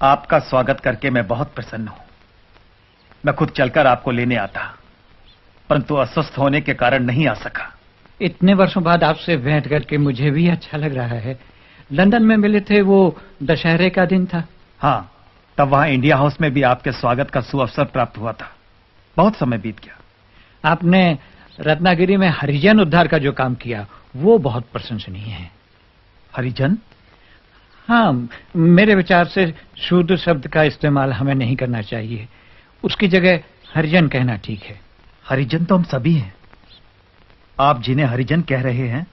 आपका स्वागत करके मैं बहुत प्रसन्न हूं। मैं खुद चलकर आपको लेने आता, परंतु अस्वस्थ होने के कारण नहीं आ सका। इतने वर्षों बाद आपसे भेंट करके मुझे भी अच्छा लग रहा है। लंदन में मिले थे, वो दशहरे का दिन था। हाँ, तब वहां इंडिया हाउस में भी आपके स्वागत का सुअवसर प्राप्त हुआ था। बहुत समय बीत गया। आपने रत्नागिरी में हरिजन उद्धार का जो काम किया वो बहुत प्रशंसनीय है। हरिजन? हाँ, मेरे विचार से शूद्र शब्द का इस्तेमाल हमें नहीं करना चाहिए। उसकी जगह हरिजन कहना ठीक है। हरिजन तो हम सभी हैं। आप जिन्हें हरिजन कह रहे हैं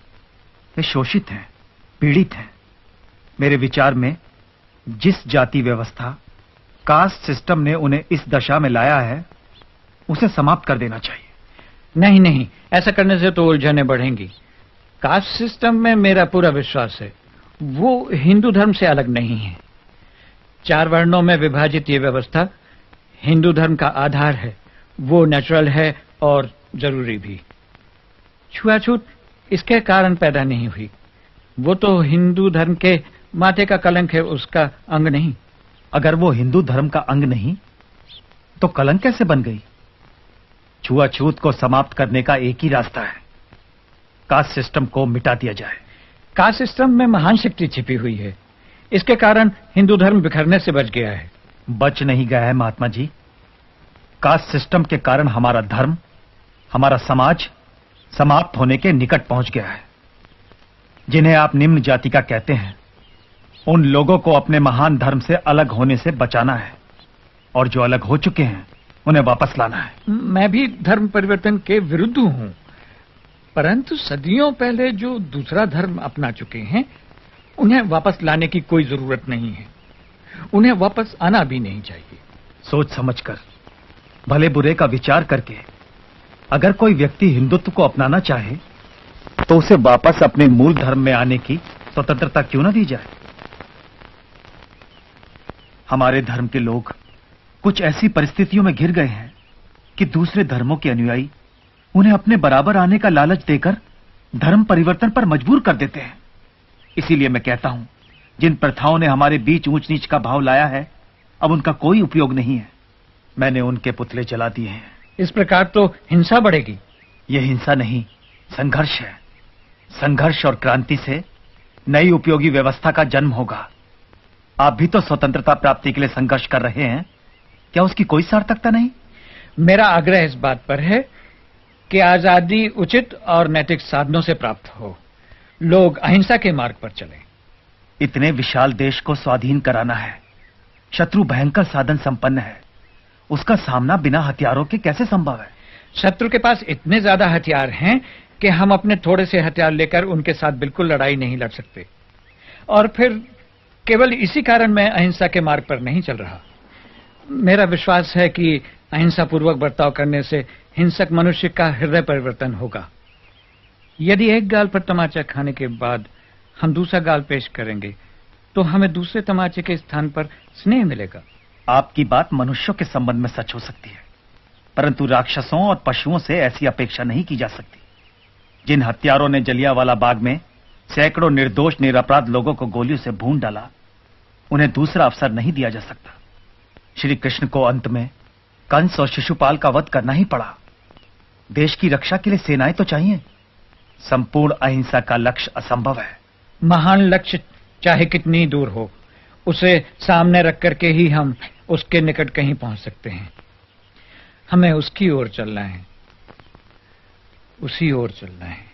वे शोषित हैं, पीड़ित हैं। मेरे विचार में जिस जाति व्यवस्था, कास्ट सिस्टम ने उन्हें इस दशा में लाया है उसे समाप्त कर देना चाहिए। नहीं नहीं, ऐसा करने से तो उलझनें बढ़ेंगी। कास्ट सिस्टम में मेरा पूरा विश्वास है। वो हिंदू धर्म से अलग नहीं है। 4 वर्णों में विभाजित ये व्यवस्था हिंदू धर्म का आधार है। वो नेचुरल है और जरूरी भी। छुआछूत इसके कारण पैदा नहीं हुई। वो तो हिंदू धर्म के माथे का कलंक है, उसका अंग नहीं। अगर वो हिंदू धर्म का अंग नहीं तो कलंक कैसे बन गई? छुआछूत को समाप्त करने का एक ही रास्ता है, कास्ट सिस्टम को मिटा दिया जाए। कास्ट सिस्टम में महान शक्ति छिपी हुई है। इसके कारण हिंदू धर्म बिखरने से बच गया है। बच नहीं गया है महात्मा जी। कास्ट सिस्टम के कारण हमारा धर्म, हमारा समाज समाप्त होने के निकट पहुंच गया है। जिन्हें आप निम्न जाति का कहते हैं, उन लोगों को अपने महान धर्म से अलग होने से बचाना है, और जो अलग हो चुके हैं उन्हें वापस लाना है। मैं भी धर्म परिवर्तन के विरुद्ध हूं, परंतु सदियों पहले जो दूसरा धर्म अपना चुके हैं उन्हें वापस लाने की कोई जरूरत नहीं है। उन्हें वापस आना भी नहीं चाहिए। सोच समझकर, भले बुरे का विचार करके अगर कोई व्यक्ति हिंदुत्व को अपनाना चाहे तो उसे वापस अपने मूल धर्म में आने की स्वतंत्रता क्यों न दी जाए? हमारे धर्म के लोग कुछ ऐसी परिस्थितियों में घिर गए हैं कि दूसरे धर्मों के अनुयायी उन्हें अपने बराबर आने का लालच देकर धर्म परिवर्तन पर मजबूर कर देते हैं। इसीलिए मैं कहता हूं, जिन प्रथाओं ने हमारे बीच ऊंच नीच का भाव लाया है, अब उनका कोई उपयोग नहीं है। मैंने उनके पुतले जला दिए हैं। इस प्रकार तो हिंसा बढ़ेगी। यह हिंसा नहीं, संघर्ष है। संघर्ष और क्रांति से नई उपयोगी व्यवस्था का जन्म होगा। आप भी तो स्वतंत्रता प्राप्ति के लिए संघर्ष कर रहे हैं, क्या उसकी कोई सार्थकता नहीं? मेरा आग्रह इस बात पर है कि आजादी उचित और नैतिक साधनों से प्राप्त हो। लोग अहिंसा के मार्ग पर चलें। इतने विशाल देश को स्वाधीन कराना है। शत्रु भयंकर साधन संपन्न है। उसका सामना बिना हथियारों के कैसे संभव है? शत्रु के पास इतने ज्यादा हथियार हैं कि हम अपने थोड़े से हथियार लेकर उनके साथ बिल्कुल लड़ाई नहीं लड़ सकते। और फिर केवल इसी कारण मैं अहिंसा के मार्ग पर नहीं चल रहा। मेरा विश्वास है कि अहिंसा पूर्वक बर्ताव करने से हिंसक मनुष्य का हृदय परिवर्तन होगा। यदि एक गाल पर तमाचा खाने के बाद हम दूसरा गाल पेश करेंगे तो हमें दूसरे तमाचे के स्थान पर स्नेह मिलेगा। आपकी बात मनुष्यों के संबंध में सच हो सकती है, परंतु राक्षसों और पशुओं से ऐसी अपेक्षा नहीं की जा सकती। जिन हत्यारों ने जलियांवाला बाग में सैकड़ों निर्दोष निरपराध लोगों को गोलियों से भून डाला, उन्हें दूसरा अवसर नहीं दिया जा सकता। श्री कृष्ण को अंत में कंस और शिशुपाल का वध करना ही पड़ा। देश की रक्षा के लिए सेनाएं तो चाहिए। संपूर्ण अहिंसा का लक्ष्य असंभव है। महान लक्ष्य चाहे कितनी दूर हो, उसे सामने रख करके ही हम उसके निकट कहीं पहुंच सकते हैं। हमें उसकी ओर चलना है, उसी ओर चलना है।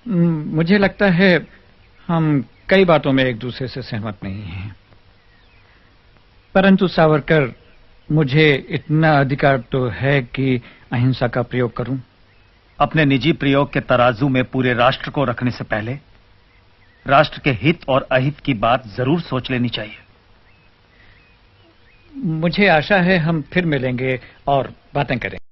मुझे लगता है हम कई बातों में एक दूसरे से सहमत नहीं हैं, परंतु सावरकर, मुझे इतना अधिकार तो है कि अहिंसा का प्रयोग करूं। अपने निजी प्रयोग के तराजू में पूरे राष्ट्र को रखने से पहले राष्ट्र के हित और अहित की बात जरूर सोच लेनी चाहिए। मुझे आशा है हम फिर मिलेंगे और बातें करेंगे।